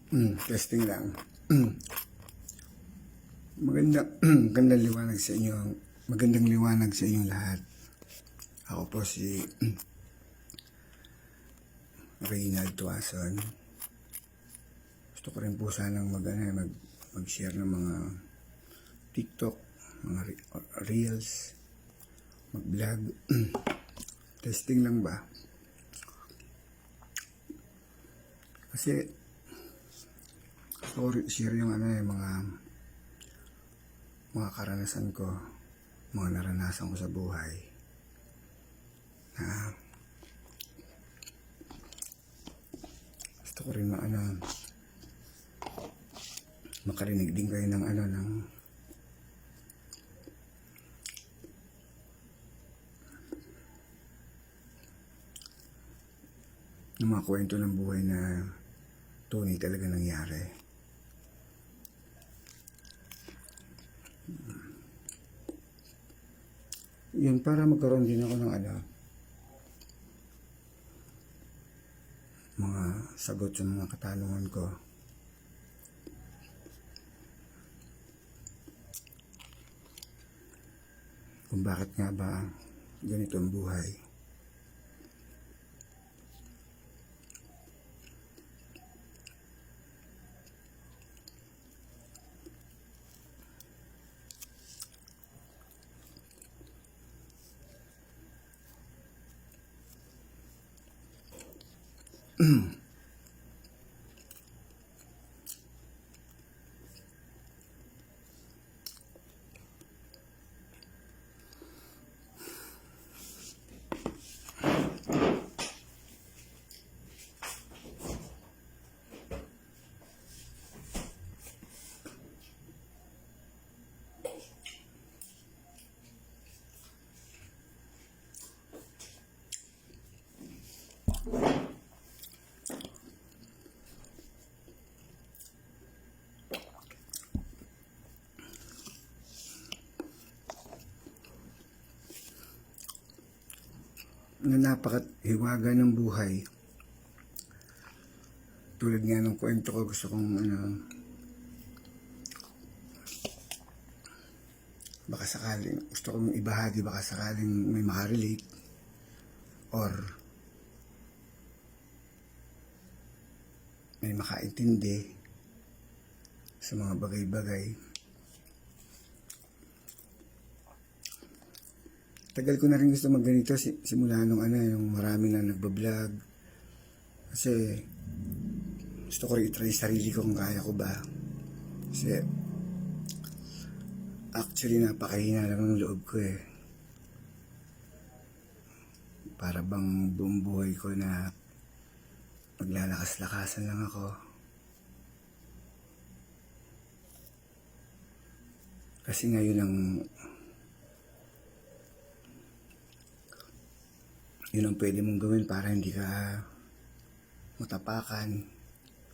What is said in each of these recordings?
Testing lang. Magandang liwanag sa inyo. Magandang liwanag sa inyong lahat. Ako po si Reynald Tuason. Gusto ko rin po sanang mag-share ng mga TikTok, mga Reels, mag-vlog. Testing lang ba? Kasi gusto ko share yung mga karanasan ko, mga naranasan ko sa buhay na gusto ko rin makarinig din kayo ng mga kwento ng buhay na tunay talaga nangyari. Yun, para magkaroon din ako ng mga sagot sa mga katanungan ko. Kung bakit nga ba ganito ang buhay. Na napakahiwaga ng buhay. Tulad nga ng kwento ko, gusto kong baka sakaling gusto kong ibahagi, baka sakaling may makarelate or may makaintindi sa mga bagay-bagay. Tagal ko na rin gusto magganito simula nung yung marami na nagbablog. Kasi gusto ko rin itry sarili ko kung kaya ko ba. Kasi actually napakahina lang ng loob ko eh. Para bang buong buhay ko na maglalakas-lakasan lang ako. Kasi ngayon yun ang pwede mong gawin para hindi ka matapakan.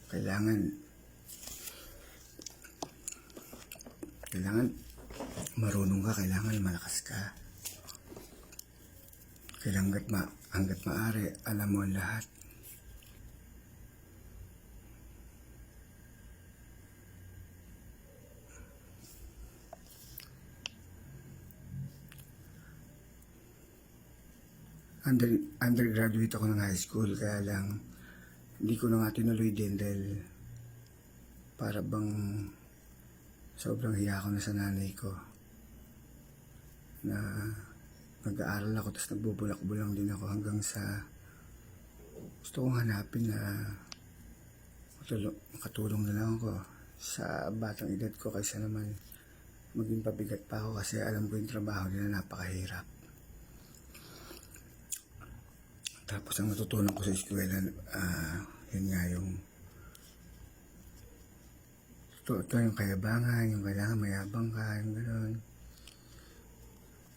Kailangan marunong ka, kailangan malakas ka. Kailangan hanggat maaari, alam mo ang lahat. Undergraduate ako ng high school, kaya lang hindi ko na nga tinuloy din dahil para bang sobrang hiya ko na sa nanay ko na nag-aaral ako tapos nagbubulak-bulang din ako hanggang sa gusto kong hanapin na makatulong na lang ako sa batang edad ko kaysa naman maging pabigat pa ako kasi alam ko yung trabaho nila napakahirap. Tapos ang natutunan ko sa eskwela, yun nga yung ito yung kayabangan, yung kailangan mayabang ka, yung gano'n.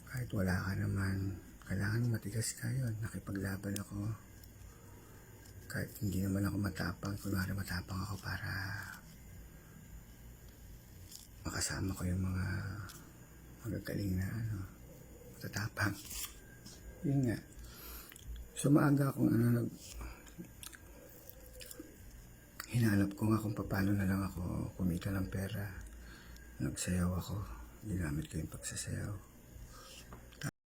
Kahit wala ka naman, kailangan matigas ka yun. Nakipaglaban ako. Kahit hindi naman ako matapang, kunwari matapang ako para makasama ko yung mga magagaling na matatapang. Yun nga. So maaga akong Hinanap ko nga kung paano na lang ako kumita ng pera. Nagsayaw ako. Ginamit ko yung pagsasayaw.